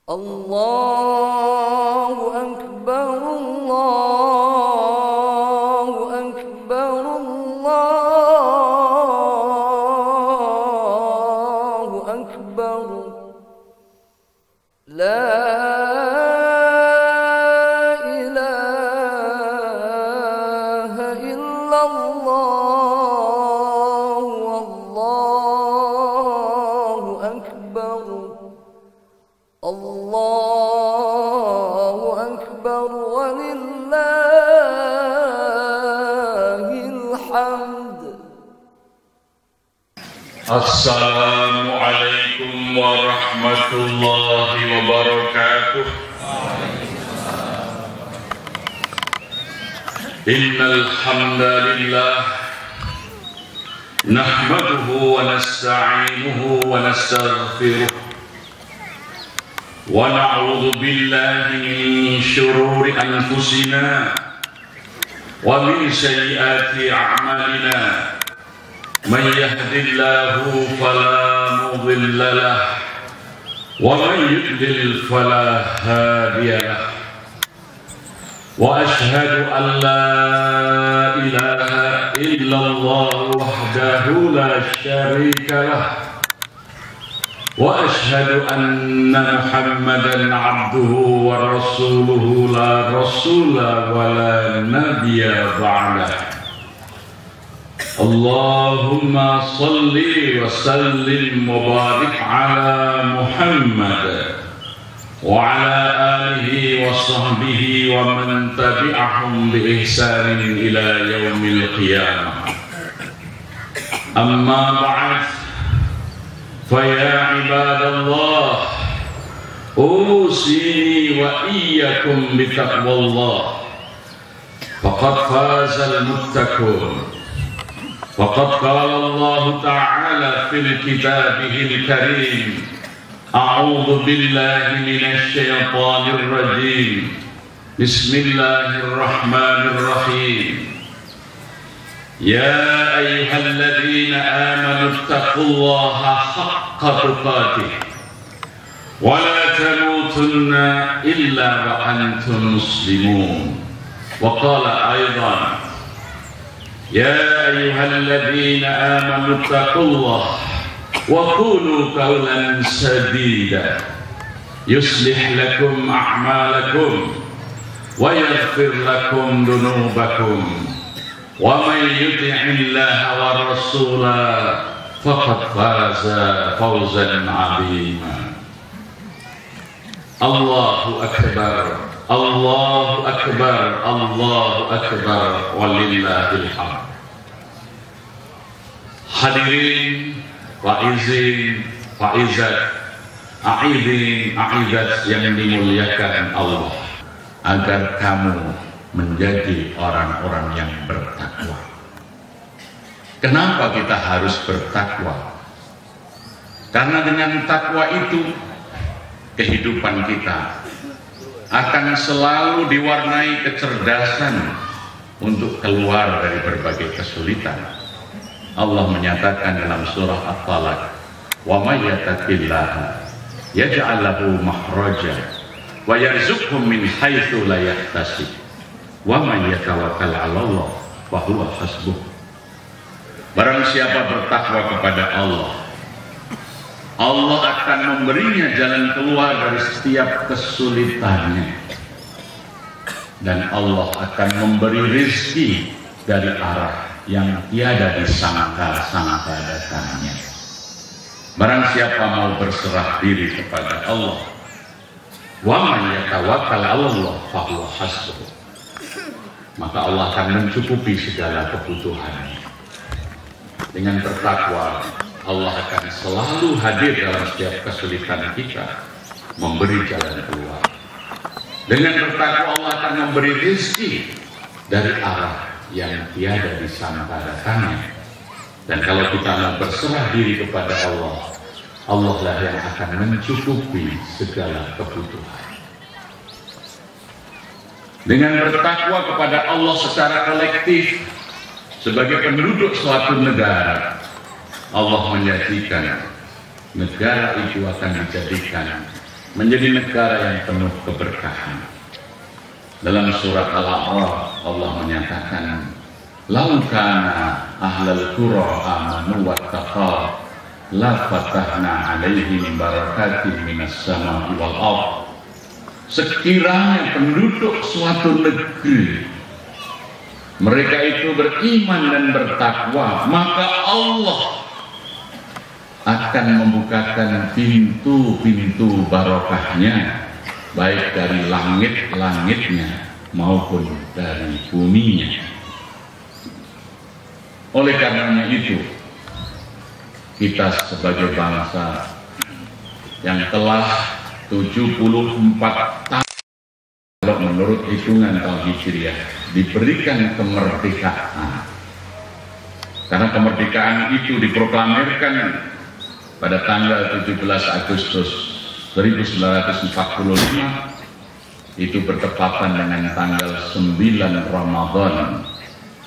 Allahu Akbar, Allahu Akbar, Allahu Akbar. La ilaha illallah, Allahu Akbar. Allahu Akbar walillahil hamd. Assalamualaikum warahmatullahi wabarakatuh. Innal hamdalillah nahmaduhu wa nasta'inuhu wa nastaghfiruh wa na'udzu billahi min shururi anfusina wa min sayyiati a'malina. Man yahdihillahu fala mudilla lahu wa man yudlil fala hadiya lahu. Wa ashhadu an la ilaha illallah wahdahu la syarika lahu. Wa ashhadu anna Muhammadan abduhu wa rasuluhu la rasula wa la nabiyya ba'dah. Allahumma salli wa sallim wa barik ala Muhammad wa ala alihi wa sahbihi wa man tabi'ahum bi ihsanin ila yaumil qiyamah. Amma ba'd, fa ya ibadallah, usini wa iyyakum bi taqwallah. Faqad fazal muttaqun. وقد قال الله تعالى في كتابه الكريم: أعوذ بالله من الشيطان الرجيم، بسم الله الرحمن الرحيم. يا أيها الذين آمنوا اتقوا الله حق تقاته ولا تموتن إلا وأنتم مسلمون. وقال أيضا: يا أيها الذين آمنوا اتقوا الله وقولوا قولا سديدا يصلح لكم أعمالكم ويغفر لكم ذنوبكم ومن يطع الله ورسوله فقد فاز فوزا عظيما. الله أكبر، الله أكبر، الله أكبر walillahil hamd. Hadirin, faizin, faizat, aidin, aidat yang dimuliakan Allah, agar kamu menjadi orang-orang yang bertakwa. Kenapa kita harus bertakwa? Karena dengan takwa itu kehidupan kita akan selalu diwarnai kecerdasan untuk keluar dari berbagai kesulitan. Allah menyatakan dalam surah At-Talaq: "Wa may yattaqillaha yaj'al lahu makhraja wa yarzuqhu min haitsu la yahtasib wa may yatawakkal 'ala Allah fa huwa hasbuh." Barang siapa bertakwa kepada Allah, Allah akan memberinya jalan keluar dari setiap kesulitannya, dan Allah akan memberi rezeki dari arah yang tiada disangka-sangka datangnya. Barang siapa mau berserah diri kepada Allah, wa man yatawakkal 'ala Allah fa huwa hasbuh, maka Allah akan mencukupi segala kebutuhannya. Dengan bertakwa, Allah akan selalu hadir dalam setiap kesulitan kita, memberi jalan keluar. Dengan bertakwa, Allah akan memberi rezeki dari arah yang tiada disangka datangnya. Dan kalau kita mau berserah diri kepada Allah, Allah lah yang akan mencukupi segala kebutuhan. Dengan bertakwa kepada Allah secara kolektif, sebagai penduduk suatu negara, Allah menjadikan negara itu akan dijadikan menjadi negara yang penuh keberkahan. Dalam surat Al-A'raf Allah menyatakan, "Lau kana ahlal qura amanu wattaqaw la fatahna 'alaihim barakatin minas sama'i wal ardh." Sekiranya penduduk suatu negeri mereka itu beriman dan bertakwa, maka Allah akan membukakan pintu-pintu barokahnya, baik dari langit-langitnya maupun dari buminya. Oleh karenanya itu, kita sebagai bangsa yang telah 74 tahun, kalau menurut hitungan tahun Hijriah, diberikan kemerdekaan. Karena kemerdekaan itu diproklamirkan pada tanggal 17 Agustus 1945, itu bertepatan dengan tanggal 9 Ramadan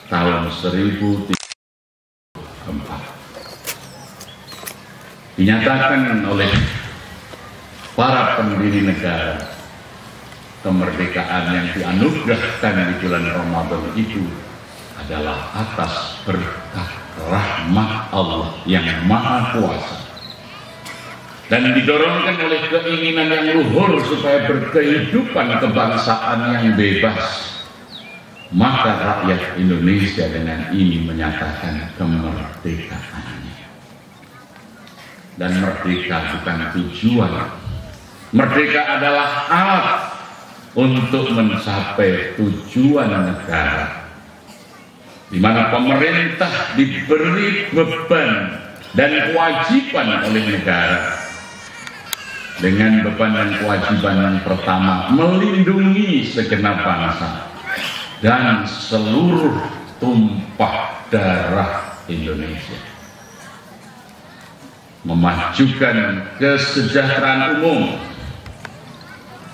tahun 1034. Dinyatakan oleh para pendiri negara, kemerdekaan yang dianugerahkan di bulan Ramadan itu adalah atas berkah rahmat Allah yang Maha Kuasa, dan didorongkan oleh keinginan yang luhur supaya berkehidupan kebangsaan yang bebas. Maka rakyat Indonesia dengan ini menyatakan kemerdekaannya. Dan merdeka bukan tujuan, merdeka adalah alat untuk mencapai tujuan negara, di mana pemerintah diberi beban dan kewajiban oleh negara. Dengan beban dan kewajiban yang pertama, melindungi segenap bangsa dan seluruh tumpah darah Indonesia, memajukan kesejahteraan umum,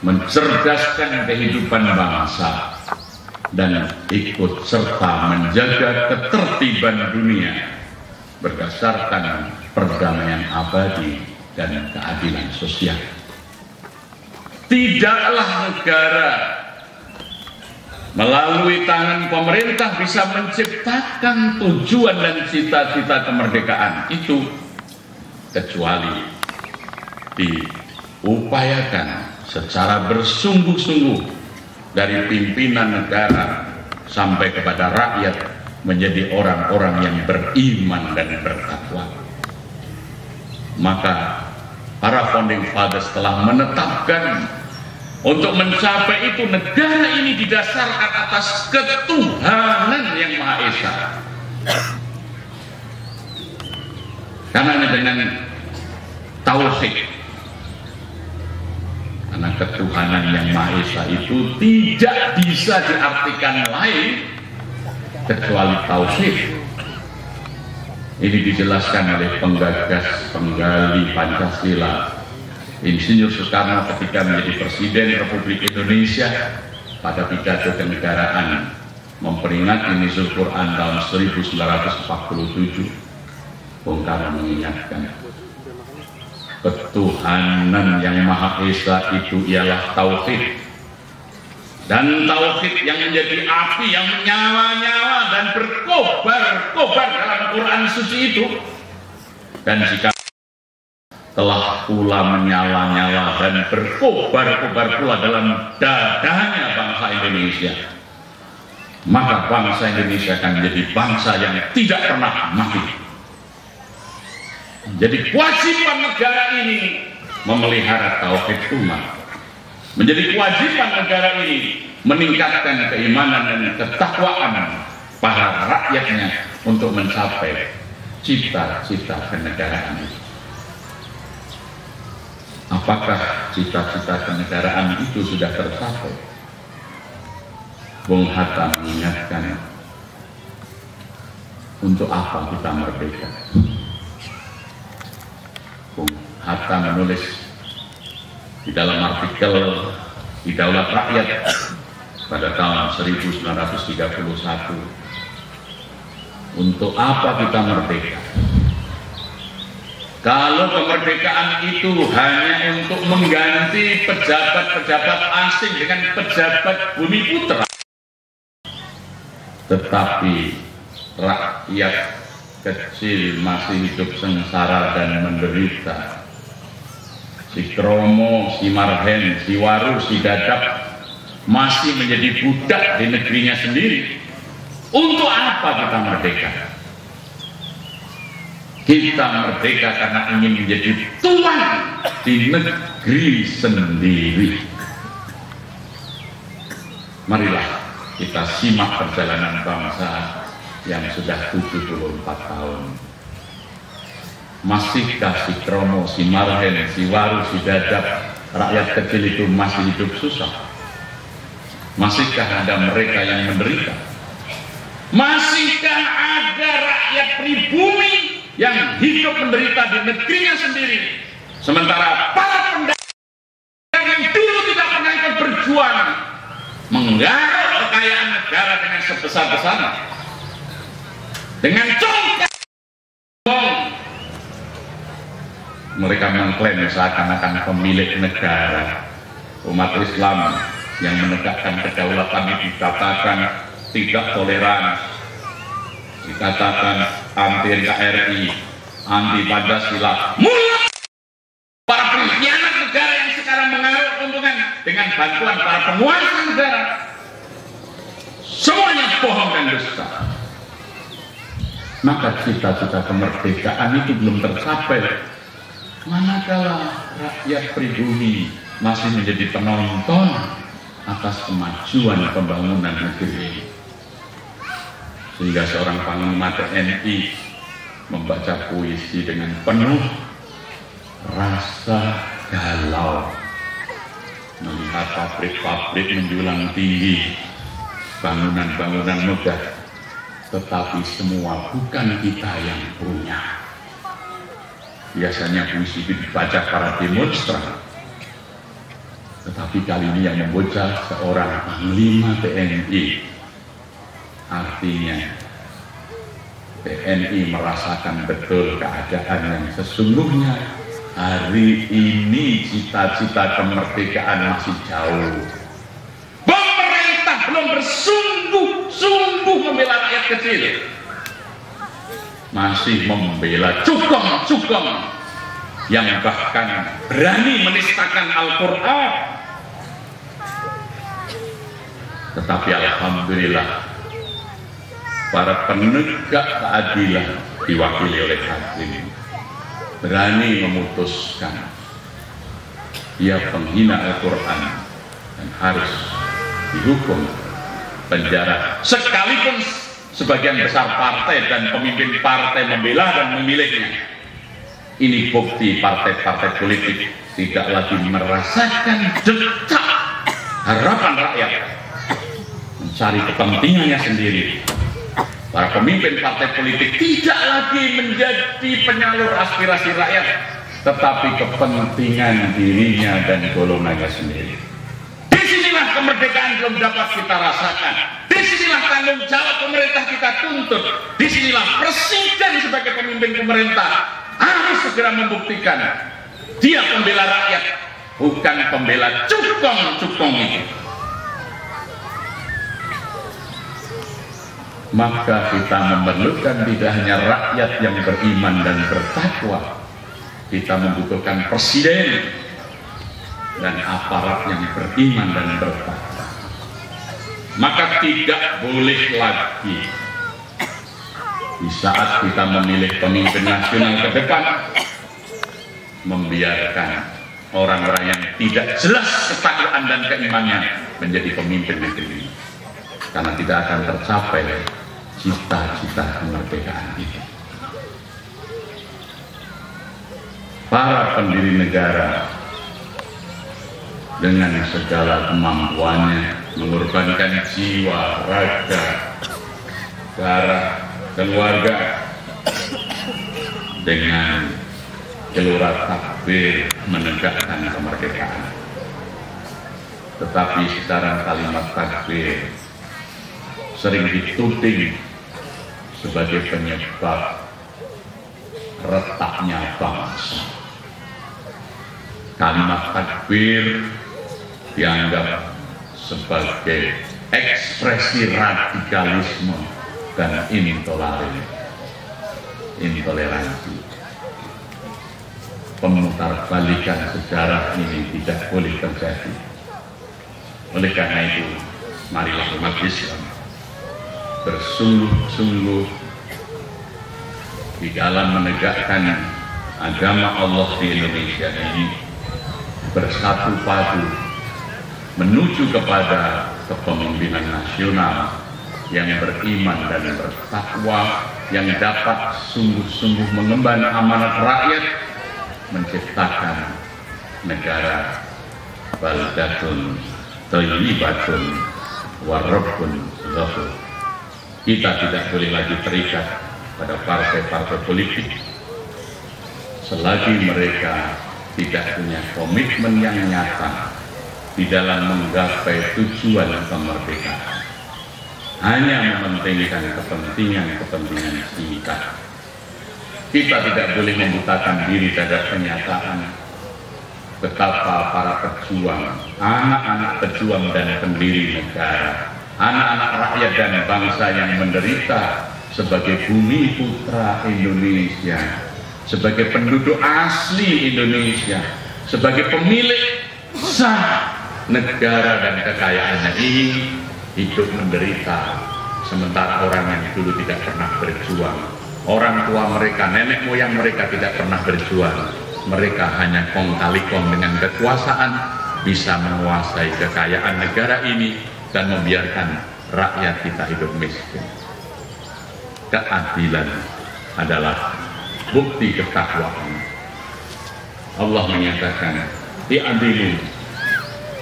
mencerdaskan kehidupan bangsa, dan ikut serta menjaga ketertiban dunia berdasarkan perdamaian abadi dan keadilan sosial. Tidaklah negara melalui tangan pemerintah bisa menciptakan tujuan dan cita-cita kemerdekaan itu, kecuali diupayakan secara bersungguh-sungguh dari pimpinan negara sampai kepada rakyat menjadi orang-orang yang beriman dan bertakwa. Maka para founding fathers telah menetapkan untuk mencapai itu, negara ini didasarkan atas ketuhanan yang Maha Esa. Karena dengan tauhid, karena ketuhanan yang Maha Esa itu tidak bisa diartikan lain kecuali tauhid. Ini dijelaskan oleh penggagas penggali Pancasila, Insinyur Soekarno, ketika menjadi Presiden Republik Indonesia pada pidato kenegaraan memperingati Nuzul Quran tahun 1947. Bung Karno mengingatkan, ketuhanan yang Maha Esa itu ialah tauhid, dan tauhid yang menjadi api yang menyala-nyala dan berkobar-kobar dalam Quran suci itu. Dan jika telah pula menyala-nyala dan berkobar-kobar pula dalam dadanya bangsa Indonesia, maka bangsa Indonesia akan menjadi bangsa yang tidak pernah mati. Jadi kewajiban negara ini memelihara tauhid umat. Menjadi kewajiban negara ini meningkatkan keimanan dan ketakwaan para rakyatnya untuk mencapai cita-cita kenegaraan itu. Apakah cita-cita kenegaraan itu sudah tercapai? Bung Hatta mengingatkan, untuk apa kita merdeka? Bung Hatta menulis di dalam artikel di Daulat Rakyat pada tahun 1931, untuk apa kita merdeka? Kalau kemerdekaan itu hanya untuk mengganti pejabat-pejabat asing dengan pejabat bumi putra, tetapi rakyat kecil masih hidup sengsara dan menderita. Si Kromo, si Marhen, si Waru, si Dadap masih menjadi budak di negerinya sendiri. Untuk apa kita merdeka? Kita merdeka karena ingin menjadi tuan di negeri sendiri. Marilah kita simak perjalanan bangsa yang sudah 74 tahun. Masihkah si Kromo, si Marhen, si Waru, si Dadap, rakyat kecil itu masih hidup susah? Masihkah ada mereka yang menderita? Masihkah ada rakyat pribumi yang hidup menderita di negerinya sendiri, sementara para pendatang yang dulu tidak pernah ikut berjuang menggarap kekayaan negara dengan sebesar-besarnya, dengan congkak mereka mengklaim seakan-akan pemilik negara. Umat Islam yang menegakkan kedaulatan itu dikatakan tidak toleran, dikatakan anti NKRI, anti Pancasila. Mulai para pengkhianat negara yang sekarang mengaruk keuntungan dengan bantuan para penguasa negara, semuanya bohong dan dusta. Maka cita-cita kemerdekaan itu belum tercapai manakala rakyat pribumi masih menjadi penonton atas kemajuan pembangunan negeri. Sehingga seorang panglima TNI membaca puisi dengan penuh rasa galau melihat pabrik-pabrik menjulang tinggi, bangunan-bangunan megah, tetapi semua bukan kita yang punya. Biasanya puisi itu dibaca para demonstran, tetapi kali ini yang membaca seorang panglima TNI. Artinya TNI merasakan betul keadaan yang sesungguhnya. Hari ini cita-cita kemerdekaan masih jauh. Pemerintah belum bersungguh-sungguh membela rakyat kecil, masih membela cukong-cukong yang bahkan berani menistakan Al-Quran. Tetapi alhamdulillah, para penegak keadilan diwakili oleh hakim berani memutuskan dia penghina Al-Quran dan harus dihukum penjara, sekalipun sebagian besar partai dan pemimpin partai membela dan memilihnya. Ini bukti partai-partai politik tidak lagi merasakan decak harapan rakyat, mencari kepentingannya sendiri. Para pemimpin partai politik tidak lagi menjadi penyalur aspirasi rakyat, tetapi kepentingan dirinya dan golongannya sendiri. Disinilah kemerdekaan belum dapat kita rasakan. Disinilah tanggung jawab pemerintah kita tuntut. Disinilah presiden sebagai pemimpin pemerintah harus segera membuktikan dia pembela rakyat, bukan pembela cukong-cukong itu. Maka kita memerlukan tidak hanya rakyat yang beriman dan bertakwa, kita membutuhkan presiden dan aparat yang beriman dan bertakwa. Maka tidak boleh lagi di saat kita memilih pemimpin nasional ke depan membiarkan orang-orang yang tidak jelas ketakwaan dan keimanannya menjadi pemimpin negeri, karena tidak akan tercapai cita-cita kemerdekaan itu. Para pendiri negara dengan segala kemampuannya mengorbankan jiwa, raga, darah, keluarga dengan gelora takbir menegakkan kemerdekaan. Tetapi secara kalimat takbir sering dituding sebagai penyebab retaknya bangsa. Kalimat takbir dianggap sebagai ekspresi radikalisme dan intoleransi. Pemutarbalikan sejarah ini tidak boleh terjadi. Oleh karena itu, marilah umat Islam bersungguh-sungguh di dalam menegakkan agama Allah di Indonesia ini, bersatu padu menuju kepada kepemimpinan nasional yang beriman dan bertakwa, yang dapat sungguh-sungguh mengemban amanat rakyat, menciptakan negara baldatun thayyibatun wa rabbun ghafur. Kita tidak boleh lagi terikat pada partai-partai politik selagi mereka tidak punya komitmen yang nyata di dalam menggapai tujuan kemerdekaan, hanya mementingkan kepentingan singkat. Kita tidak boleh membutakan diri terhadap kenyataan betapa para pejuang, anak-anak pejuang dan pendiri negara, anak-anak rakyat dan bangsa yang menderita sebagai bumi putra Indonesia, sebagai penduduk asli Indonesia, sebagai pemilik sah negara dan kekayaannya ini, hidup menderita, sementara orang yang dulu tidak pernah berjuang, orang tua mereka, nenek moyang mereka tidak pernah berjuang, mereka hanya kong kali kong dengan kekuasaan bisa menguasai kekayaan negara ini dan membiarkan rakyat kita hidup miskin. Keadilan adalah bukti ketakwaan. Allah menyatakan, i'adilu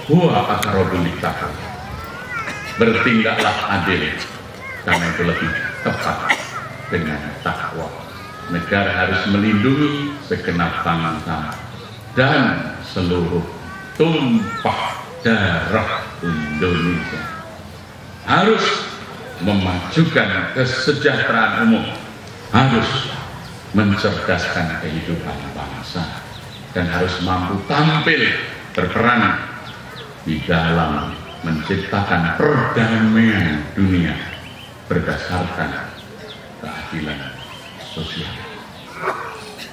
huwa aqrabu lit-taqwa. Bertindaklah adil, karena itu lebih tepat dengan takwa. Negara harus melindungi segenap bangsa dan seluruh tumpah darah Indonesia. Harus memajukan kesejahteraan umum, harus mencerdaskan kehidupan bangsa, dan harus mampu tampil berperan di dalam menciptakan perdamaian dunia berdasarkan keadilan sosial.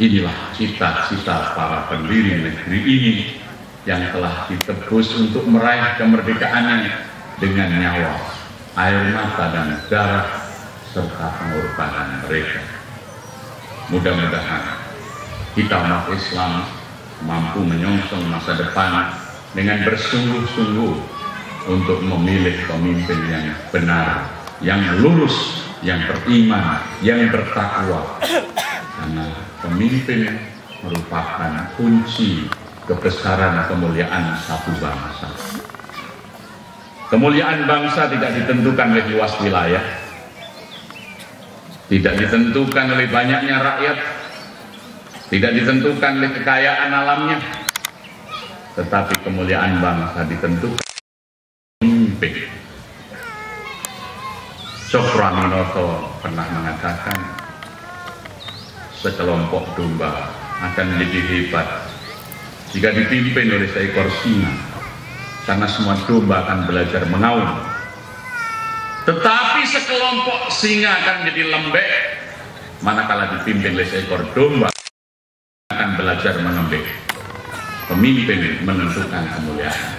Inilah cita-cita para pendiri negeri ini yang telah ditebus untuk meraih kemerdekaannya dengan nyawa, air mata dan darah serta pengorbanan mereka. Mudah-mudahan kita umat Islam mampu menyongsong masa depan dengan bersungguh-sungguh untuk memilih pemimpin yang benar, yang lurus, yang beriman, yang bertakwa. Karena pemimpin merupakan kunci kebesaran kemuliaan satu bangsa. Kemuliaan bangsa tidak ditentukan oleh luas wilayah, tidak ditentukan oleh banyaknya rakyat, tidak ditentukan oleh kekayaan alamnya, tetapi kemuliaan bangsa ditentukan pemimpin. Sokraminoto pernah mengatakan, sekelompok domba akan menjadi hebat jika dipimpin oleh seekor singa, karena semua domba akan belajar mengaum. Tetapi sekelompok singa akan menjadi lembek manakala dipimpin oleh seekor domba akan belajar mengembik. Pemimpin menentukan kemuliaan.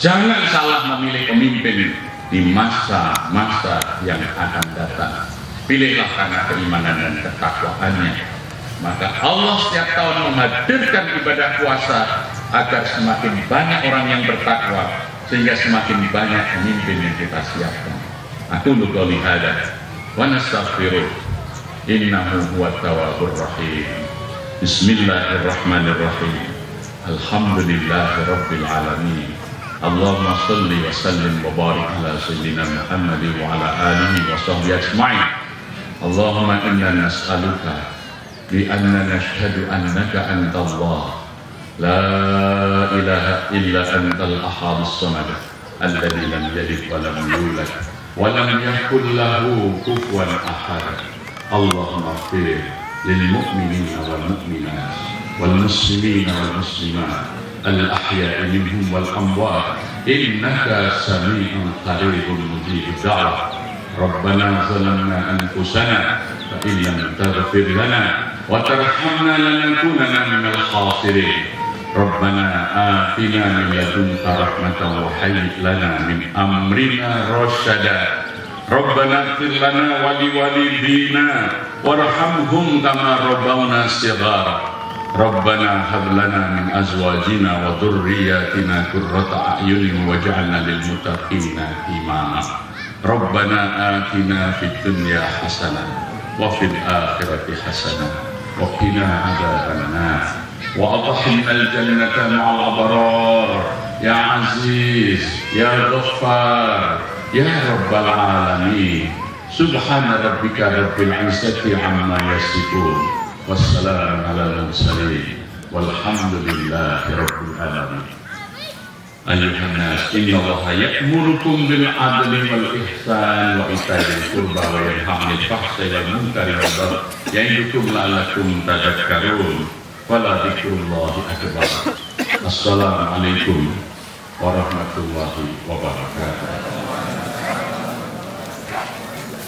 Jangan salah memilih pemimpin di masa-masa yang akan datang. Pilihlah karena keimanan dan ketakwaannya. Maka Allah setiap tahun menghadirkan ibadah puasa agar semakin banyak orang yang bertakwa, sehingga semakin banyak pemimpin yang kita siapkan. Aku qouli hada wa nastaghfiruh, innahu huwat tawwabur rahim. Bismillahirrahmanirrahim. Alhamdulillahi rabbil alamin. Allahumma salli wa sallim wa barik ala sayyidina Muhammad wa ala alihi wa sahbihi ajma'in. Allahumma inna nas'aluka bi anna nashhadu annaka antallah la ilaha illa antal ahadus samad alladzi lam yalid wa lam yulad wa lam yakul lahu kufuwan ahad. Allahumma ighfir للمؤمنين والمؤمنات والمسلمين والمسلمات الأحياء منهم والأموات إنك سميع قريب مجيب الدعوة. ربنا ظلمنا أنفسنا فإن لم تغفر لنا وترحمنا لنكونن من الخاسرين. ربنا آتنا من لدنك رحمة وهيئ لنا من أمرنا رشدا. ربنا اغفر لنا ولوالدينا وارحمهم كما ربونا صغارا. ربنا هب لنا من أزواجنا وذرياتنا قرة أعين واجعلنا للمتقين إماما. ربنا آتنا في الدنيا حسنة وفي الآخرة حسنة وقنا عذاب النار وأدخلنا الجنة مع الأبرار يا عزيز يا غفار يا رب العالمين. سبحان ربك رب العزة عما يصفون والسلام على المرسلين والحمد لله رب العالمين. أيها الناس إن الله يأمركم بالعدل والإحسان وإيتاء ذي القربى وينهى عن الفحشاء والمنكر والبغي يعظكم لعلكم تذكرون ولذكر الله أكبر. السلام عليكم warahmatullahi wabarakatuh.